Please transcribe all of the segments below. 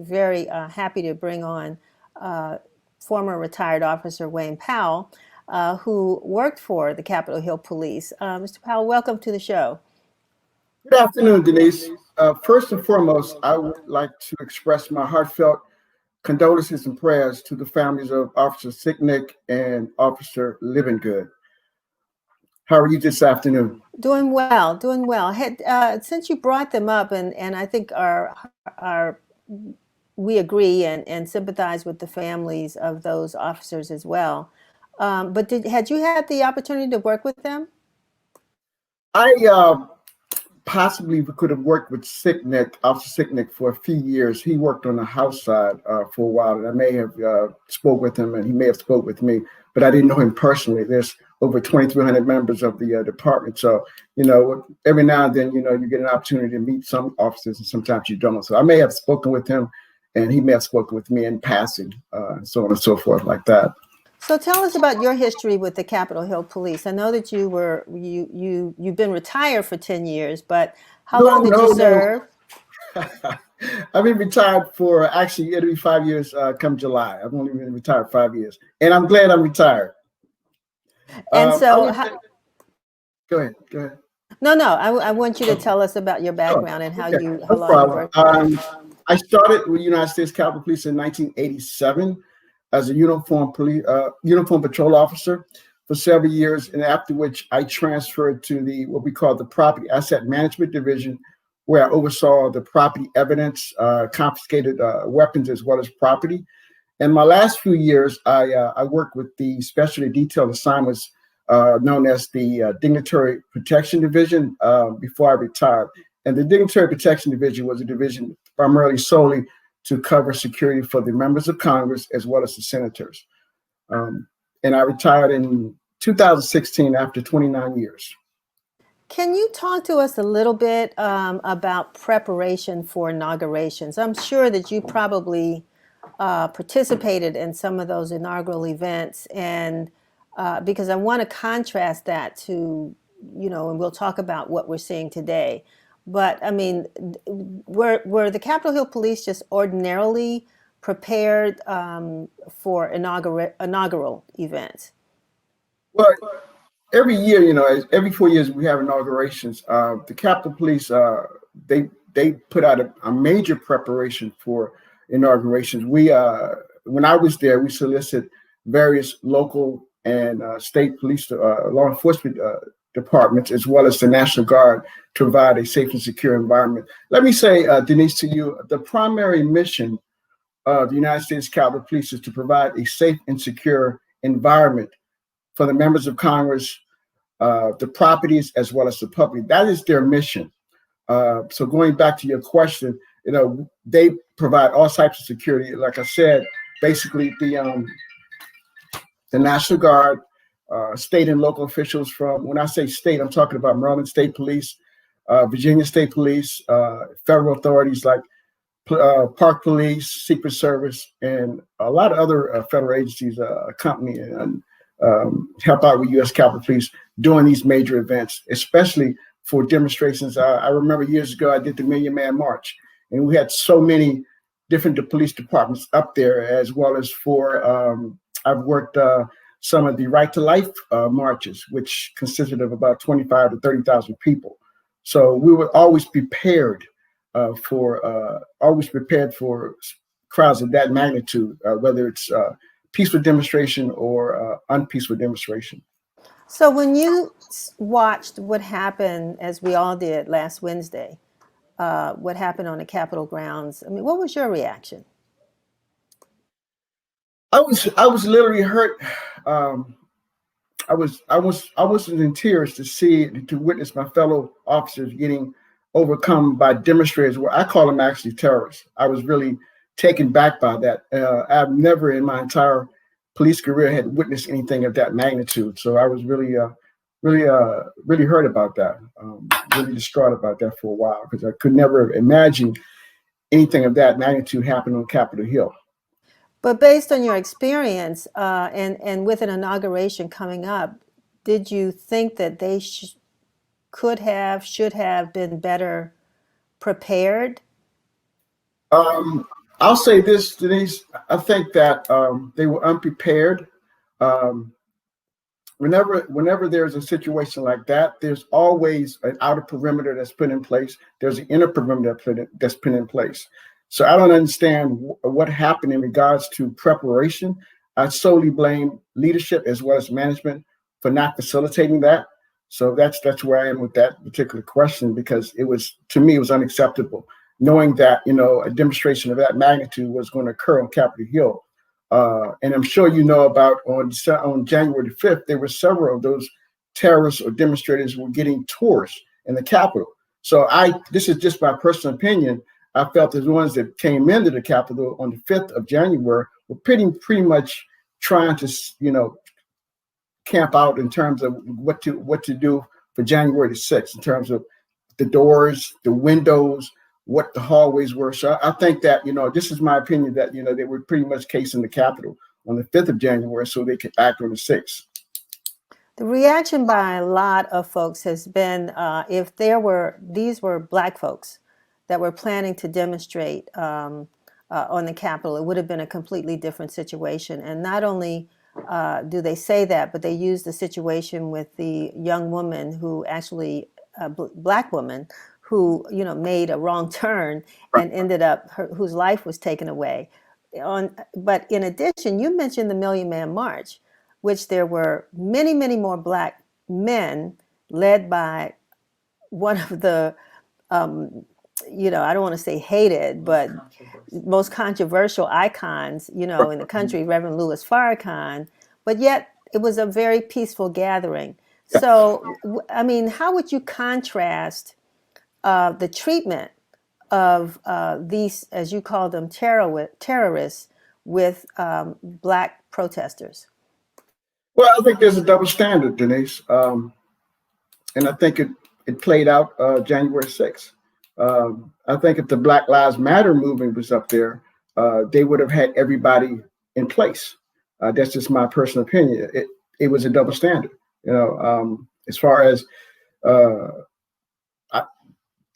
very happy to bring on former retired officer Wayne Powell, who worked for the Capitol Hill Police. Mr. Powell, welcome to the show. Good afternoon, Denise. First and foremost, I would like to express my heartfelt condolences and prayers to the families of Officer Sicknick and Officer Livingood. How are you this afternoon? Doing well, doing well. Since you brought them up, and I think we agree and sympathize with the families of those officers as well. But had you had the opportunity to work with them? I possibly could have worked with Officer Sicknick, for a few years. He worked on the House side for a while, and I may have spoke with him, and he may have spoke with me, but I didn't know him personally. There's over 2,300 members of the department, so every now and then, you get an opportunity to meet some officers, and sometimes you don't. So I may have spoken with him, and he may have spoken with me in passing, and so on and so forth, like that. So tell us about your history with the Capitol Hill Police. I know that you've been retired for 10 years, but how long did you serve? I've been retired for, actually, it'll be 5 years come July. I've only been retired 5 years, and I'm glad I'm retired. And so, go ahead. No, I want you to tell us about your background and how long you worked. I started with the United States Capitol Police in 1987 as a uniform patrol officer for several years, and after which I transferred to what we call the Property Asset Management Division, where I oversaw the property evidence, confiscated weapons as well as property. And my last few years, I worked with the Specialty Detailed Assignments known as the Dignitary Protection Division before I retired. And the Dignitary Protection Division was a division primarily solely to cover security for the members of Congress as well as the senators. And I retired in 2016 after 29 years. Can you talk to us a little bit about preparation for inaugurations? I'm sure that you probably participated in some of those inaugural events, and because I want to contrast that to, and we'll talk about what we're seeing today. But I mean, were the Capitol Hill Police just ordinarily prepared for inaugural events? Well, every year, every 4 years we have inaugurations. The Capitol Police, they put out a major preparation for inaugurations. When I was there, we solicit various local and state police, law enforcement departments, as well as the National Guard, to provide a safe and secure environment. Let me say, Denise, to you, the primary mission of the United States Capitol Police is to provide a safe and secure environment for the members of Congress, the properties, as well as the public. That is their mission. So going back to your question, they provide all types of security. Like I said, basically the National Guard, state and local officials from, when I say state, I'm talking about Maryland State Police, Virginia State Police, federal authorities like Park Police, Secret Service, and a lot of other federal agencies accompany and help out with U.S. Capitol Police during these major events, especially for demonstrations. I remember years ago I did the Million Man March, and we had so many different police departments up there, as well as for I've worked some of the Right to Life marches, which consisted of about 25 to 30,000 people. So we were always prepared for crowds of that magnitude, whether it's peaceful demonstration or unpeaceful demonstration. So when you watched what happened, as we all did last Wednesday, what happened on the Capitol grounds, I mean, what was your reaction? I was literally hurt. I was in tears to witness my fellow officers getting overcome by demonstrators. Where I call them actually terrorists. I was really taken back by that. I've never in my entire police career had witnessed anything of that magnitude. So I was really hurt about that. Really distraught about that for a while, because I could never imagine anything of that magnitude happening on Capitol Hill. But based on your experience and with an inauguration coming up, did you think that they should have been better prepared? I'll say this, Denise. I think that they were unprepared. Um, whenever there's a situation like that, there's always an outer perimeter that's put in place. There's an inner perimeter that's put in place. So I don't understand what happened in regards to preparation. I solely blame leadership as well as management for not facilitating that. So that's where I am with that particular question, because it was, to me, it was unacceptable, knowing that a demonstration of that magnitude was going to occur on Capitol Hill. And I'm sure you know about on January the 5th, there were several of those terrorists or demonstrators who were getting tours in the Capitol. So this is just my personal opinion. I felt the ones that came into the Capitol on the 5th of January were pretty much trying to, camp out in terms of what to do for January the 6th, in terms of the doors, the windows, what the hallways were. So I think that, this is my opinion, that, they were pretty much casing the Capitol on the 5th of January so they could act on the 6th. The reaction by a lot of folks has been, if these were Black folks that were planning to demonstrate on the Capitol, it would have been a completely different situation. And not only do they say that, but they use the situation with the young woman who actually, Black woman, who made a wrong turn and ended up whose life was taken away. But in addition, you mentioned the Million Man March, which there were many, many more Black men led by one of the I don't want to say hated, but most controversial icons, in the country, Reverend Louis Farrakhan, but yet it was a very peaceful gathering. So, I mean, how would you contrast the treatment of these, as you call them, terrorists with Black protesters? Well, I think there's a double standard, Denise. And I think it played out January 6th. I think if the Black Lives Matter movement was up there, they would have had everybody in place. That's just my personal opinion. It was a double standard. As far as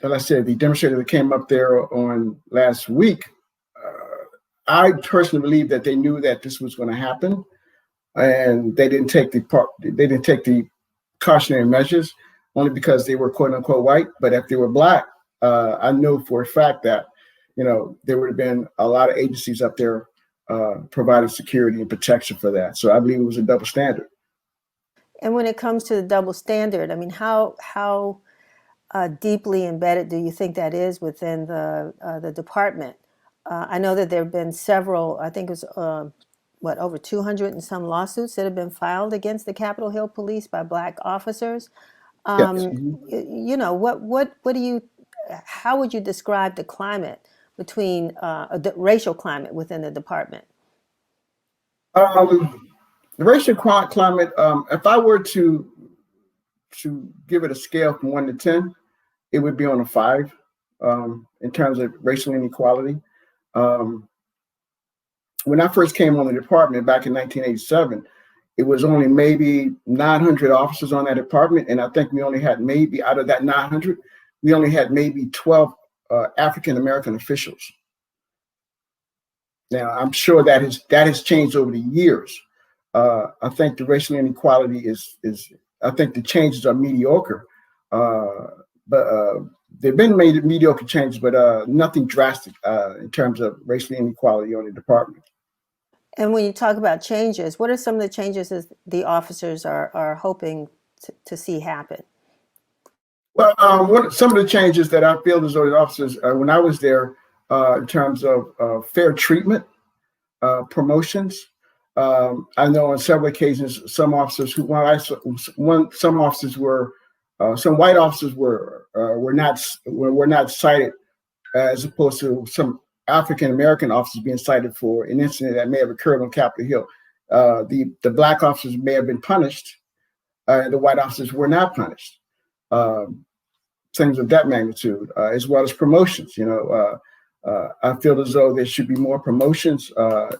like I said, the demonstrator that came up there on last week, I personally believe that they knew that this was going to happen, and they didn't take the cautionary measures only because they were quote unquote white. But if they were Black, I know for a fact that there would have been a lot of agencies up there providing security and protection for that. So I believe it was a double standard. And when it comes to the double standard, I mean, how deeply embedded do you think that is within the department? I know that there have been several, I think it was over 200 and some lawsuits that have been filed against the Capitol Hill Police by Black officers. Yes. How would you describe the climate between the racial climate within the department? The racial climate, if I were to give it a scale from 1 to 10, it would be on a 5 in terms of racial inequality. When I first came on the department back in 1987, it was only maybe 900 officers on that department. And I think we only had maybe, out of that 900, we only had maybe 12 African-American officials. Now, I'm sure that has changed over the years. I think the racial inequality I think the changes are mediocre. But there've been mediocre changes, but nothing drastic in terms of racial inequality on the department. And when you talk about changes, what are some of the changes that the officers are hoping to see happen? Well, some of the changes that I feel as though the officers, when I was there, in terms of fair treatment, promotions. I know on several occasions, some white officers were not cited, as opposed to some African American officers being cited for an incident that may have occurred on Capitol Hill. The Black officers may have been punished, and the white officers were not punished. Things of that magnitude, as well as promotions. I feel as though there should be more promotions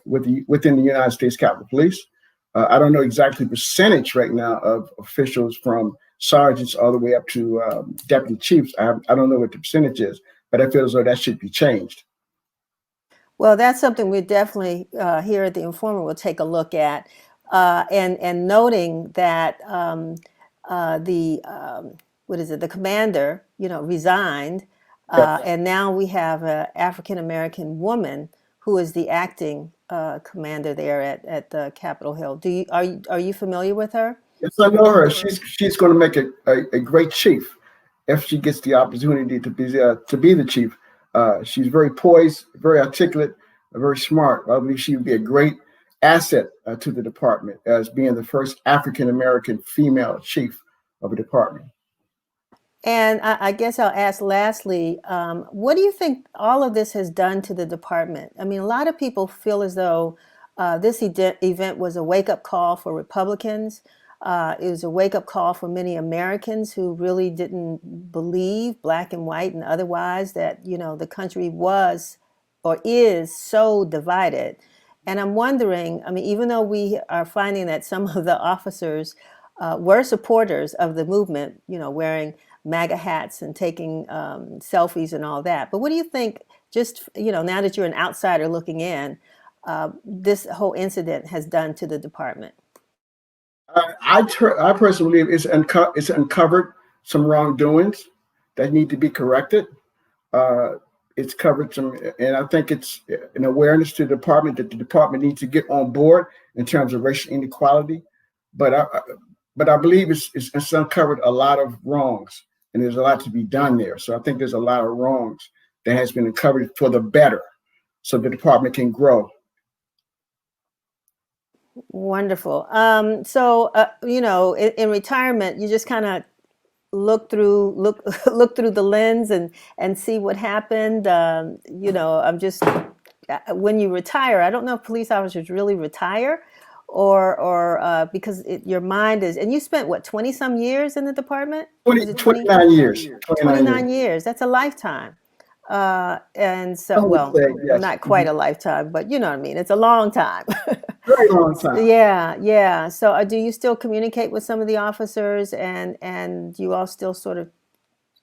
within the United States Capitol Police. I don't know exactly the percentage right now of officials from sergeants all the way up to deputy chiefs. I don't know what the percentage is, but I feel as though that should be changed. Well, that's something we definitely here at the Informer will take a look at, and noting that the what is it? The commander, resigned, Yes. and now we have an African American woman who is the acting commander there at the Capitol Hill. Are you familiar with her? Yes, I know her. She's going to make a great chief if she gets the opportunity to be the chief. She's very poised, very articulate, very smart. I believe she would be a great asset to the department as being the first African American female chief of a department. And I guess I'll ask lastly, what do you think all of this has done to the department? I mean, a lot of people feel as though this event was a wake-up call for Republicans. It was a wake-up call for many Americans who really didn't believe, black and white and otherwise, that, the country was or is so divided. And I'm wondering, I mean, even though we are finding that some of the officers were supporters of the movement, wearing MAGA hats and taking selfies and all that. But what do you think, just, now that you're an outsider looking in, this whole incident has done to the department? I personally believe it's uncovered some wrongdoings that need to be corrected. Uh, it's covered some, and I think it's an awareness to the department that the department needs to get on board in terms of racial inequality. But I believe it's uncovered a lot of wrongs, and there's a lot to be done there. So I think there's a lot of wrongs that has been uncovered for the better, so the department can grow. Wonderful. So, in retirement, you just kind of look through the lens and see what happened. I'm just when you retire, I don't know if police officers really retire, or because your mind is, and you spent what, 20 some years in the department? 20, Was it 29 years. 29 years? That's a lifetime. And so, Some would well, say yes. not quite a lifetime, but you know what I mean. It's a long time. Very long time. Yeah, yeah. So, do you still communicate with some of the officers, and you all still sort of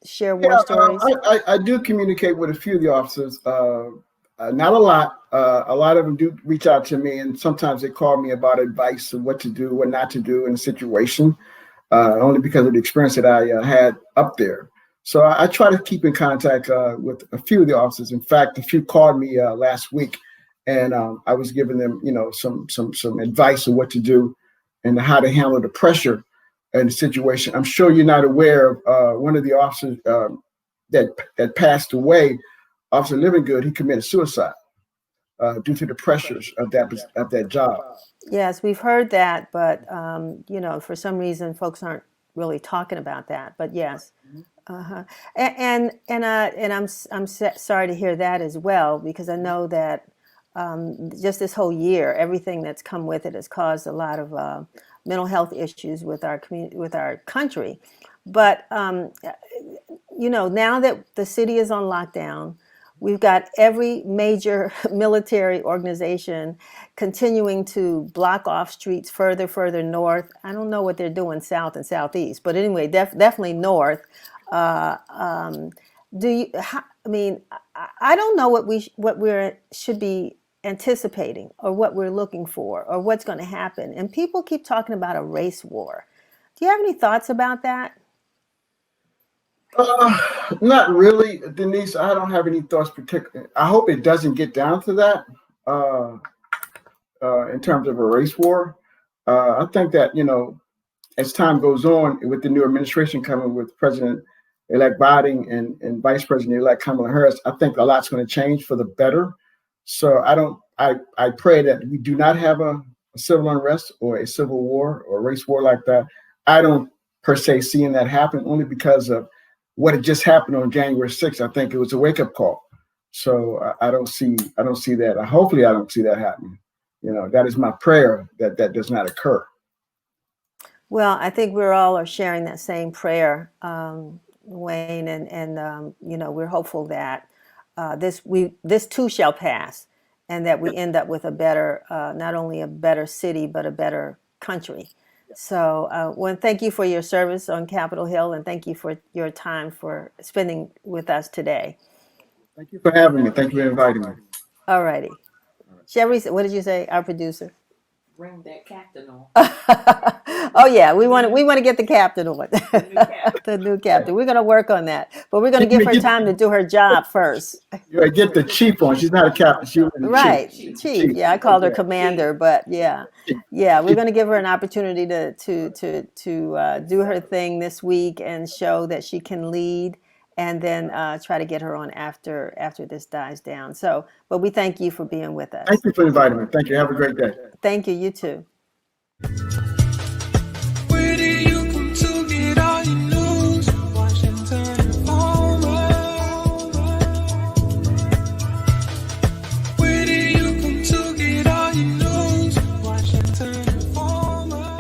share war Yeah, stories? I do communicate with a few of the officers. Not a lot. A lot of them do reach out to me, and sometimes they call me about advice of what to do, what not to do in a situation, only because of the experience that I had up there. So I try to keep in contact with a few of the officers. In fact, a few called me last week, and I was giving them, some advice of what to do and how to handle the pressure in the situation. I'm sure you're not aware of one of the officers that passed away, Officer Livingood. He committed suicide due to the pressures of that job. Yes, we've heard that, but for some reason, folks aren't really talking about that. But yes, uh-huh. And I'm sorry to hear that as well, because I know that just this whole year, everything that's come with it has caused a lot of mental health issues with our community, with our country. But now that the city is on lockdown, we've got every major military organization continuing to block off streets further north. I don't know what they're doing south and southeast, but anyway, definitely north. Uh, um, do you? I mean, I don't know what we're should be anticipating, or what we're looking for, or what's going to happen. And people keep talking about a race war. Do you have any thoughts about that? Not really, Denise. I don't have any thoughts particular. I hope it doesn't get down to that uh, in terms of a race war. I think that as time goes on, with the new administration coming, with President-elect Biden and Vice President-elect Kamala Harris, I think a lot's going to change for the better. So I don't. I pray that we do not have a civil unrest or a civil war or a race war like that. I don't per se seeing that happen, only because of what had just happened on January 6th. I think it was a wake up call. So I don't see that. Hopefully, I don't see that happening. That is my prayer that that does not occur. Well, I think we're all are sharing that same prayer, Wayne, and we're hopeful that this too shall pass, and that we end up with a better, not only a better city, but a better country. So, well, thank you for your service on Capitol Hill, and thank you for your time for spending with us today. Thank you for having me. Thank you for inviting me. All righty. Sherry, what did you say? Our producer. Bring that captain on. Oh yeah, we want to get the captain on. The new captain. The new captain. We're going to work on that, but we're going to Get, give her get, time to do her job first. get the chief on. She's not a captain. She was the Right, chief. chief. Yeah, I called her Okay. commander, but yeah, we're going to give her an opportunity to do her thing this week and show that she can lead, and then try to get her on after this dies down. So, but we thank you for being with us. Thank you for inviting me. Thank you. Have a great day. Thank you. You too.